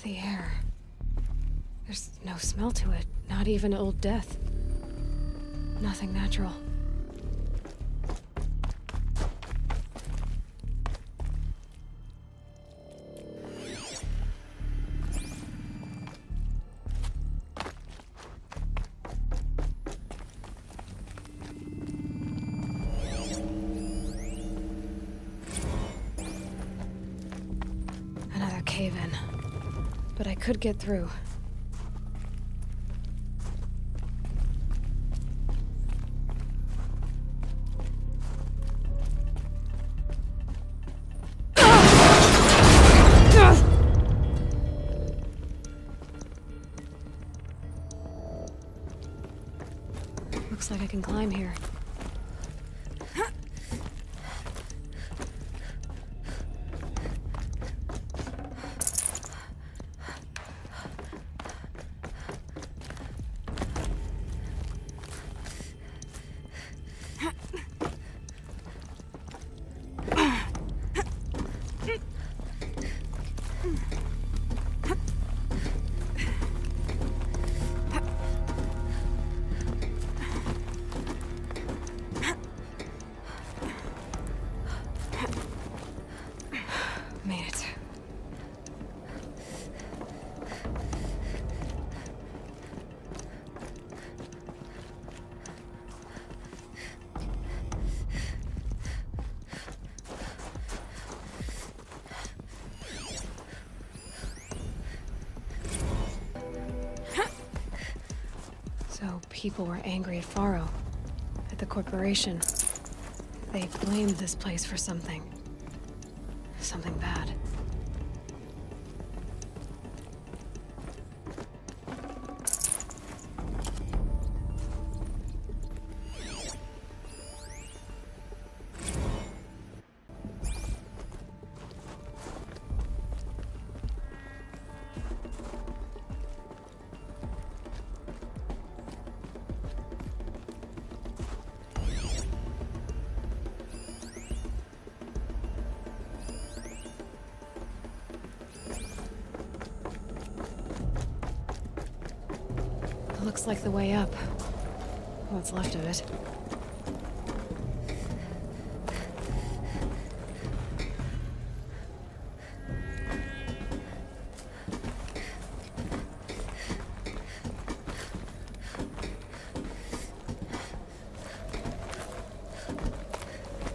The air. There's no smell to it, not even old death. Nothing natural. Another cave-in. But I could get through. Looks like I can climb here. Made it. So people were angry at Faro, at the corporation. They blamed this place for something. Something bad. Looks like the way up. What's left of it.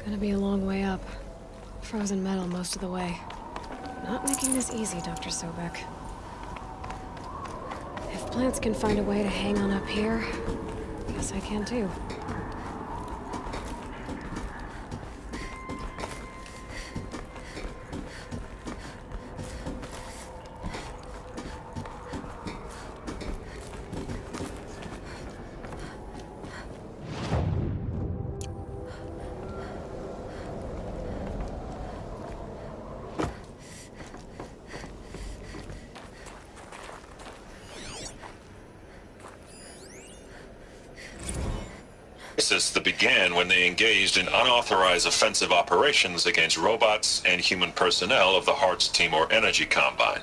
Gonna be a long way up. Frozen metal most of the way. Not making this easy, Dr. Sobeck. Plants can find a way to hang on up here. Guess I can too. That began when they engaged in unauthorized offensive operations against robots and human personnel of the Hearts Timor Energy Combine.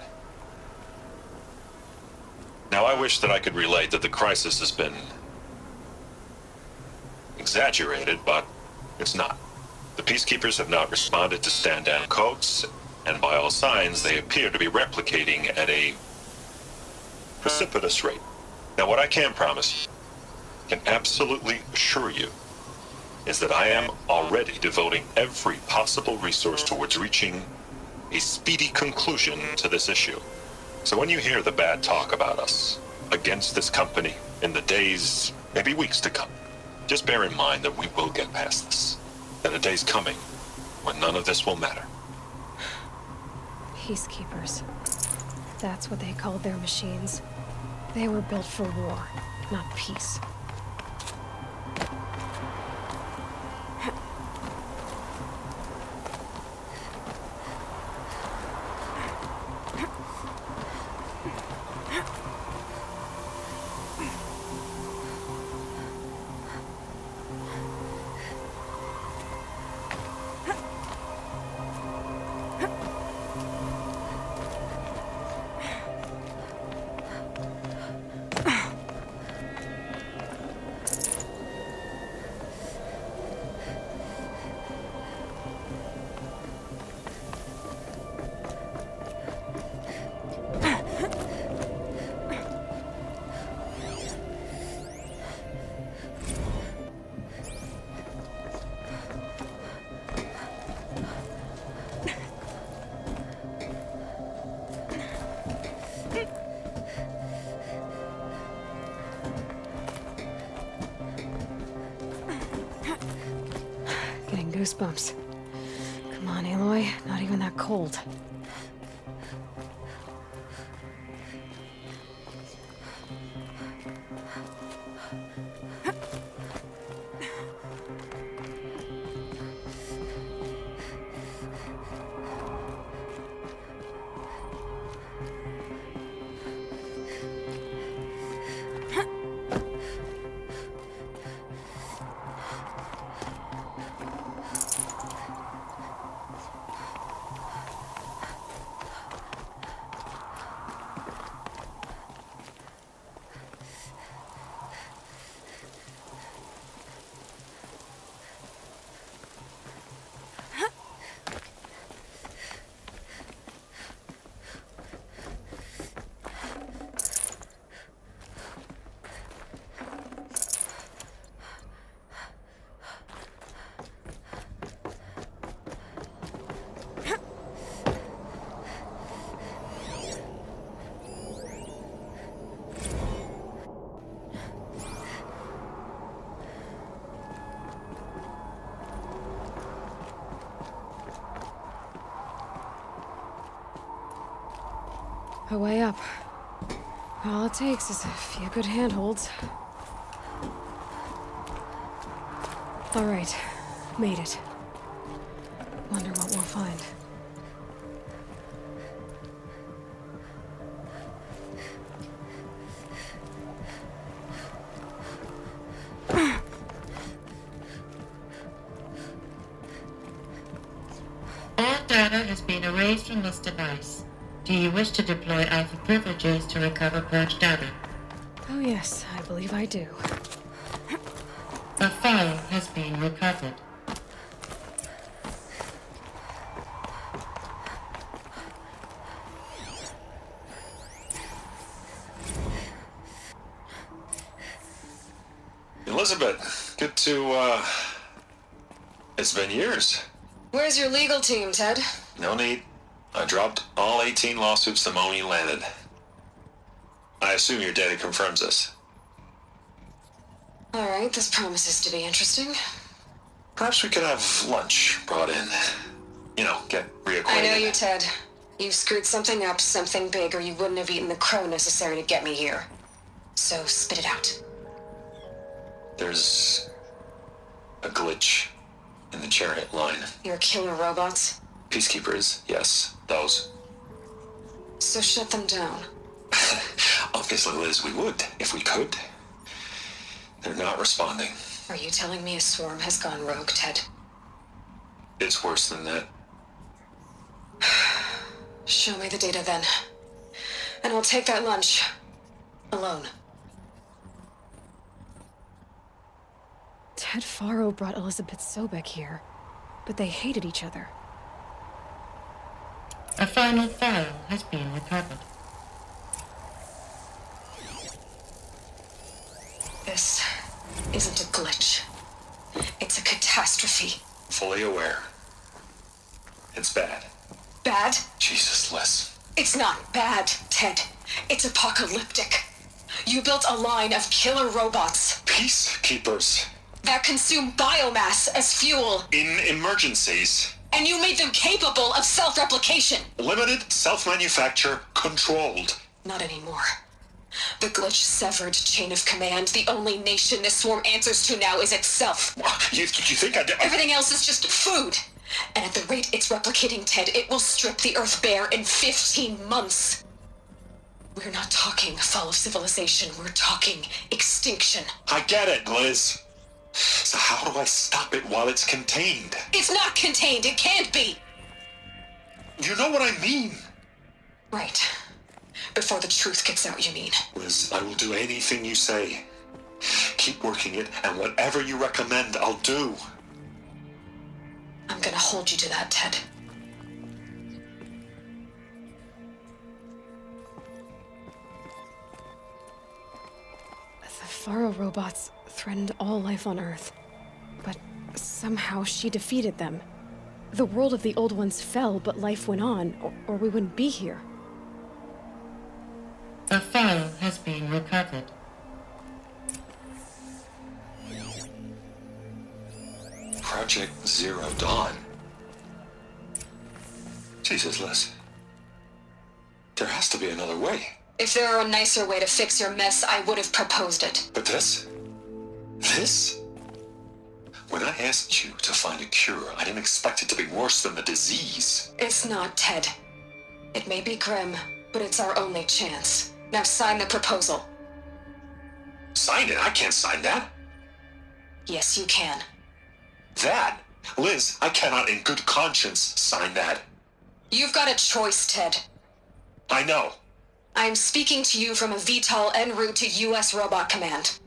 Now, I wish that I could relate that the crisis has been exaggerated, but it's not. The Peacekeepers have not responded to stand-down codes, and by all signs, they appear to be replicating at a precipitous rate. Now, what I can promise you, can absolutely assure you, is that I am already devoting every possible resource towards reaching a speedy conclusion to this issue. So when you hear the bad talk about us against this company in the days, maybe weeks to come, just bear in mind that we will get past this. That a day's coming when none of this will matter. Peacekeepers. That's what they called their machines. They were built for war, not peace. goosebumps. Come on, Aloy. Not even that cold. A way up. All it takes is a few good handholds. All right, made it. Wonder what we'll find. All data has been erased from this device. Do you wish to deploy Alpha privileges to recover purged data? Oh yes, I believe I do. A file has been recovered. Elisabet, good to, it's been years. Where's your legal team, Ted? No need. I dropped all 18 lawsuits the moment you landed. I assume your data confirms this. All right, this promises to be interesting. Perhaps we could have lunch brought in. You know, get reacquainted. I know you, Ted. You screwed something up, something big, or you wouldn't have eaten the crow necessary to get me here. So spit it out. There's a glitch in the chariot line. Your killer robots? Peacekeepers, yes, those. So shut them down. Obviously, Liz, we would, if we could. They're not responding. Are you telling me a swarm has gone rogue, Ted? It's worse than that. Show me the data then. And I'll take that lunch. Alone. Ted Faro brought Elisabet Sobeck here, but they hated each other. A final file has been recovered. This isn't a glitch. It's a catastrophe. Fully aware. It's bad. Bad? Jesus, Liz. It's not bad, Ted. It's apocalyptic. You built a line of killer robots Peacekeepers. that consume biomass as fuel, In emergencies. and you made them capable of self-replication. Limited, self-manufacture, controlled. Not anymore. The glitch severed chain of command. The only nation this swarm answers to now is itself. You think I did? Everything else is just food. And at the rate it's replicating, Ted, it will strip the Earth bare in 15 months. We're not talking fall of civilization. We're talking extinction. I get it, Liz. So how do I stop it while it's contained? It's not contained. It can't be. You know what I mean. Right. Before the truth gets out, you mean? Liz, I will do anything you say. Keep working it, and whatever you recommend, I'll do. I'm gonna hold you to that, Ted. The Faro Robots threatened all life on Earth. But somehow she defeated them. The world of the old ones fell, but life went on, or we wouldn't be here. A file has been recovered. Project Zero Dawn. Jesus, Liz. There has to be another way. If there were a nicer way to fix your mess, I would have proposed it. But this? This? When I asked you to find a cure, I didn't expect it to be worse than the disease. It's not, Ted. It may be grim, but it's our only chance. Now sign the proposal. Sign it? I can't sign that. Yes, you can. That? Liz, I cannot in good conscience sign that. You've got a choice, Ted. I know. I am speaking to you from a VTOL en route to U.S. Robot Command.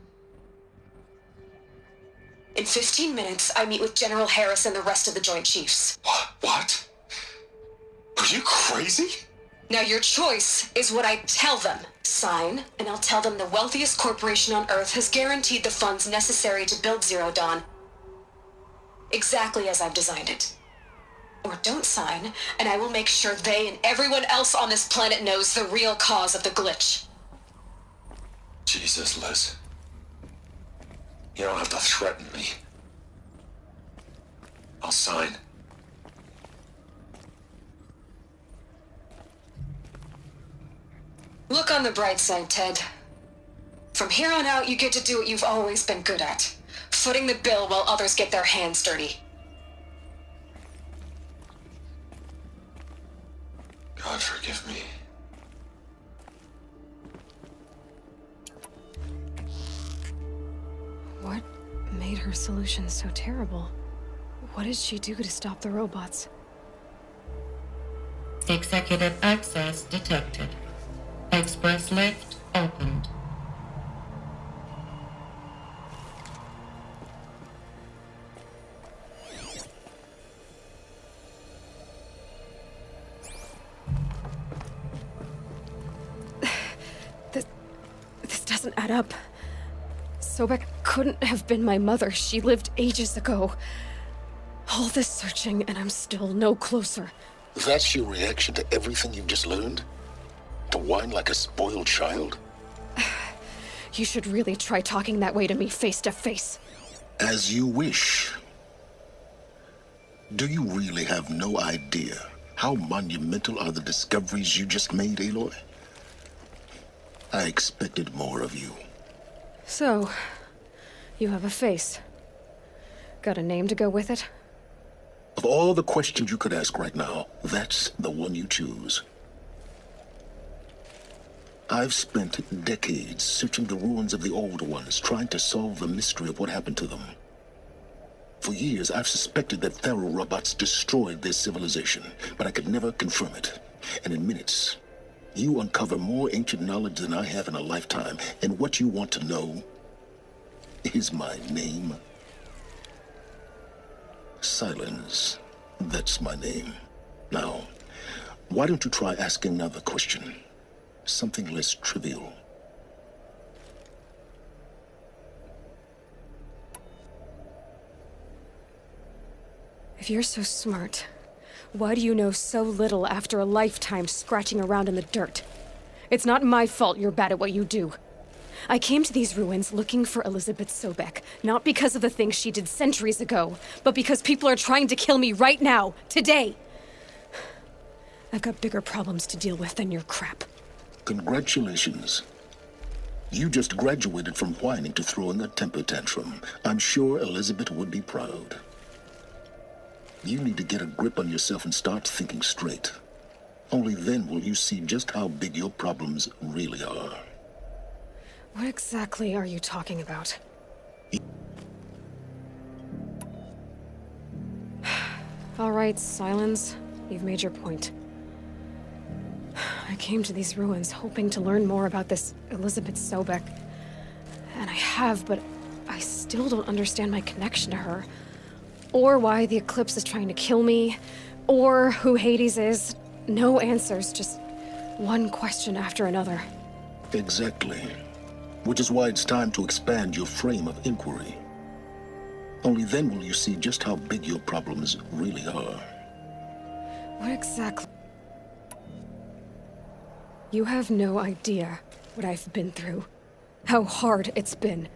In 15 minutes, I meet with General Harris and the rest of the Joint Chiefs. What? Are you crazy? Now your choice is what I tell them. Sign, and I'll tell them the wealthiest corporation on Earth has guaranteed the funds necessary to build Zero Dawn. Exactly as I've designed it. Or don't sign, and I will make sure they and everyone else on this planet knows the real cause of the glitch. Jesus, Liz. You don't have to threaten me. I'll sign. Look on the bright side, Ted. From here on out, you get to do what you've always been good at. Footing the bill while others get their hands dirty. God forgive me. What made her solution so terrible? What did she do to stop the robots? Executive access detected. Express lift opened. This doesn't add up. Sobeck couldn't have been my mother. She lived ages ago. All this searching, and I'm still no closer. That's your reaction to everything you've just learned? To whine like a spoiled child? You should really try talking that way to me face to face. As you wish. Do you really have no idea how monumental are the discoveries you just made, Aloy? I expected more of you. So, you have a face. Got a name to go with it? Of all the questions you could ask right now, that's the one you choose. I've spent decades searching the ruins of the old ones, trying to solve the mystery of what happened to them. For years, I've suspected that Faro Robots destroyed their civilization, but I could never confirm it. And in minutes, you uncover more ancient knowledge than I have in a lifetime, and what you want to know is my name. Sylens. That's my name. Now, why don't you try asking another question? Something less trivial. If you're so smart, why do you know so little after a lifetime scratching around in the dirt? It's not my fault you're bad at what you do. I came to these ruins looking for Elisabet Sobeck, not because of the things she did centuries ago, but because people are trying to kill me right now, today. I've got bigger problems to deal with than your crap. Congratulations. You just graduated from whining to throwing a temper tantrum. I'm sure Elisabet would be proud. You need to get a grip on yourself and start thinking straight. Only then will you see just how big your problems really are. What exactly are you talking about? All right, Sylens. You've made your point. I came to these ruins hoping to learn more about this Elisabet Sobeck. And I have, but I still don't understand my connection to her. Or why the Eclipse is trying to kill me. Or who Hades is. No answers, just one question after another. Exactly. Which is why it's time to expand your frame of inquiry. Only then will you see just how big your problems really are. What exactly? You have no idea what I've been through. How hard it's been.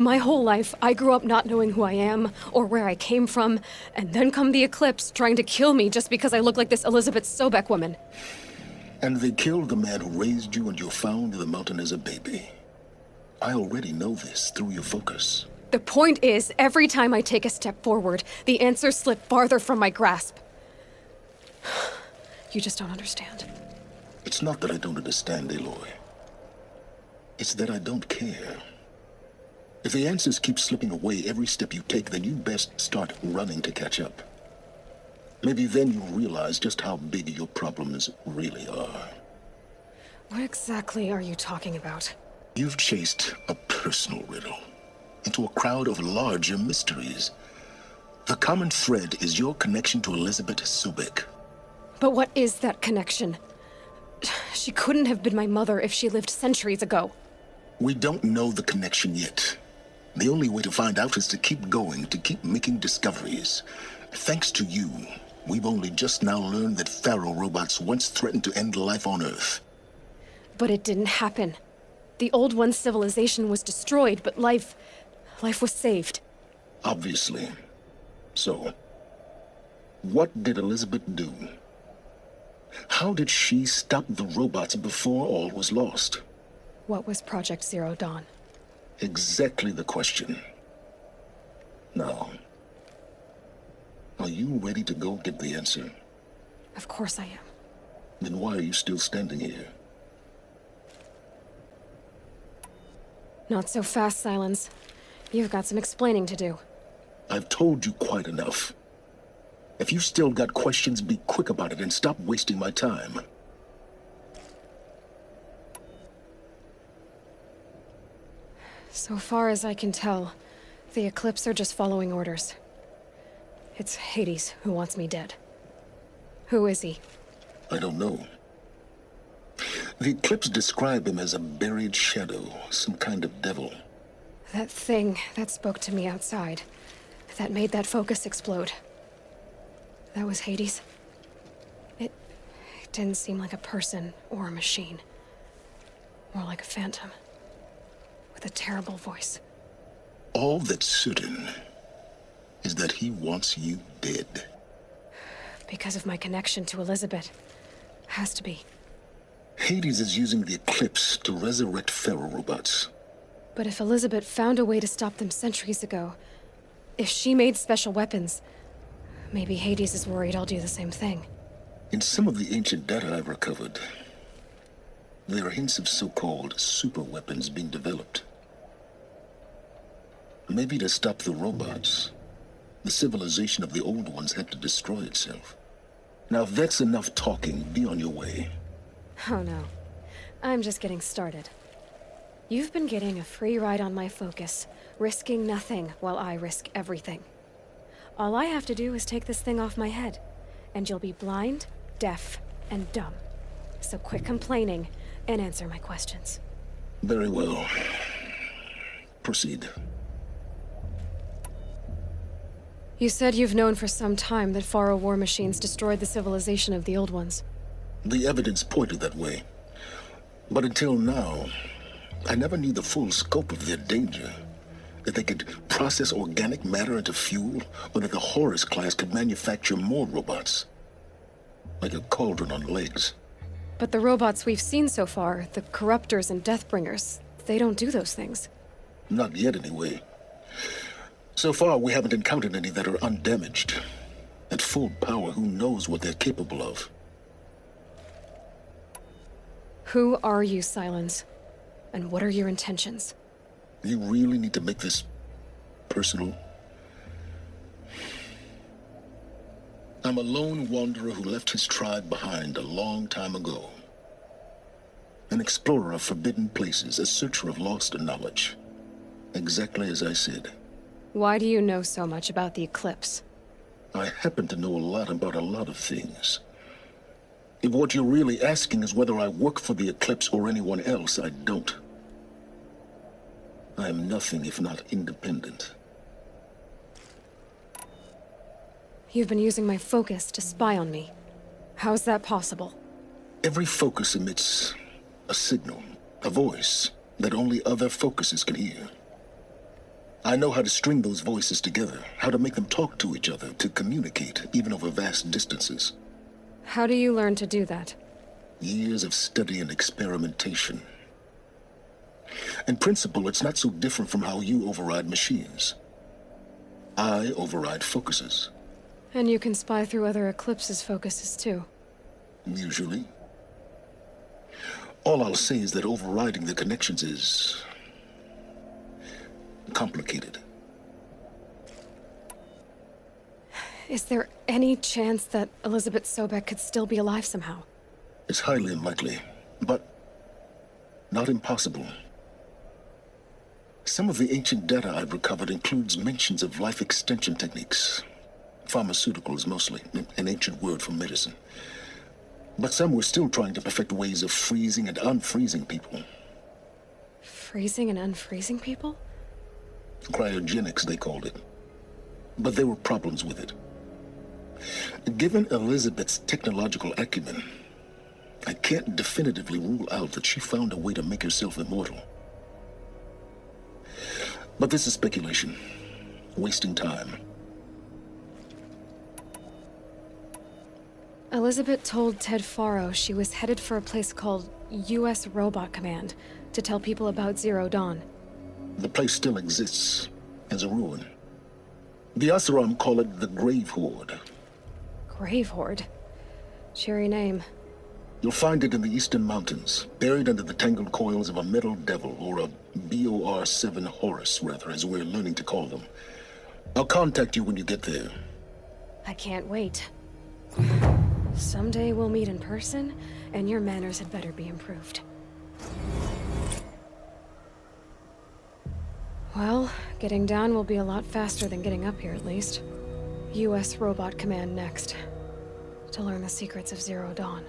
My whole life, I grew up not knowing who I am or where I came from, and then come the Eclipse trying to kill me just because I look like this Elisabet Sobeck woman. And they killed the man who raised you and you found in the mountain as a baby. I already know this through your focus. The point is, every time I take a step forward, the answers slip farther from my grasp. You just don't understand. It's not that I don't understand, Aloy. It's that I don't care. If the answers keep slipping away every step you take, then you best start running to catch up. Maybe then you'll realize just how big your problems really are. What exactly are you talking about? You've chased a personal riddle into a crowd of larger mysteries. The common thread is your connection to Elisabet Sobeck. But what is that connection? She couldn't have been my mother if she lived centuries ago. We don't know the connection yet. The only way to find out is to keep going, to keep making discoveries. Thanks to you, we've only just now learned that Faro Robots once threatened to end life on Earth. But it didn't happen. The Old One's civilization was destroyed, but life was saved. Obviously. So, what did Elisabet do? How did she stop the robots before all was lost? What was Project Zero Dawn? Exactly the question. Now, are you ready to go get the answer? Of course I am. Then why are you still standing here? Not so fast, Sylens. You've got some explaining to do. I've told you quite enough. If you've still got questions, be quick about it and stop wasting my time. So far as I can tell, the Eclipse are just following orders. It's Hades who wants me dead. Who is he? I don't know. The Eclipse describe him as a buried shadow, some kind of devil. That thing that spoke to me outside, that made that focus explode. That was Hades. It didn't seem like a person or a machine. More like a phantom. With a terrible voice. All that's certain is that he wants you dead. Because of my connection to Elisabet. Has to be. Hades is using the Eclipse to resurrect Faro Robots. But if Elisabet found a way to stop them centuries ago, if she made special weapons, maybe Hades is worried I'll do the same thing. In some of the ancient data I've recovered, there are hints of so-called super weapons being developed. Maybe to stop the robots, the civilization of the old ones had to destroy itself. Now if that's enough talking, be on your way. Oh no. I'm just getting started. You've been getting a free ride on my focus, risking nothing while I risk everything. All I have to do is take this thing off my head, and you'll be blind, deaf, and dumb. So quit complaining and answer my questions. Very well. Proceed. You said you've known for some time that Faro war machines destroyed the civilization of the Old Ones. The evidence pointed that way. But until now, I never knew the full scope of their danger. That they could process organic matter into fuel, or that the Horus class could manufacture more robots. Like a cauldron on legs. But the robots we've seen so far, the Corruptors and Deathbringers, they don't do those things. Not yet, anyway. So far, we haven't encountered any that are undamaged. At full power, who knows what they're capable of? Who are you, Sylens? And what are your intentions? You really need to make this personal? I'm a lone wanderer who left his tribe behind a long time ago. An explorer of forbidden places, a searcher of lost knowledge. Exactly as I said. Why do you know so much about the Eclipse? I happen to know a lot about a lot of things. If what you're really asking is whether I work for the Eclipse or anyone else, I don't. I am nothing if not independent. You've been using my focus to spy on me. How's that possible? Every focus emits a signal, a voice that only other focuses can hear. I know how to string those voices together, how to make them talk to each other, to communicate, even over vast distances. How do you learn to do that? Years of study and experimentation. In principle, it's not so different from how you override machines. I override focuses. And you can spy through other Eclipse's focuses too. Usually. All I'll say is that overriding the connections is complicated. Is there any chance that Elisabet Sobeck could still be alive somehow? It's highly unlikely, but not impossible. Some of the ancient data I've recovered includes mentions of life extension techniques. Pharmaceuticals, mostly, an ancient word for medicine. But some were still trying to perfect ways of freezing and unfreezing people. Freezing and unfreezing people? Cryogenics, they called it. But there were problems with it. Given Elisabet's technological acumen, I can't definitively rule out that she found a way to make herself immortal. But this is speculation. Wasting time. Elisabet told Ted Faro she was headed for a place called U.S. Robot Command to tell people about Zero Dawn. The place still exists as a ruin. The Asuram call it the Grave Hoard. Grave Hoard? Cheery name. You'll find it in the Eastern Mountains, buried under the tangled coils of a metal devil, or a BOR-7 Horus, rather, as we're learning to call them. I'll contact you when you get there. I can't wait. Someday we'll meet in person, and your manners had better be improved. Well, getting down will be a lot faster than getting up here, at least. U.S. Robot Command next. To learn the secrets of Zero Dawn.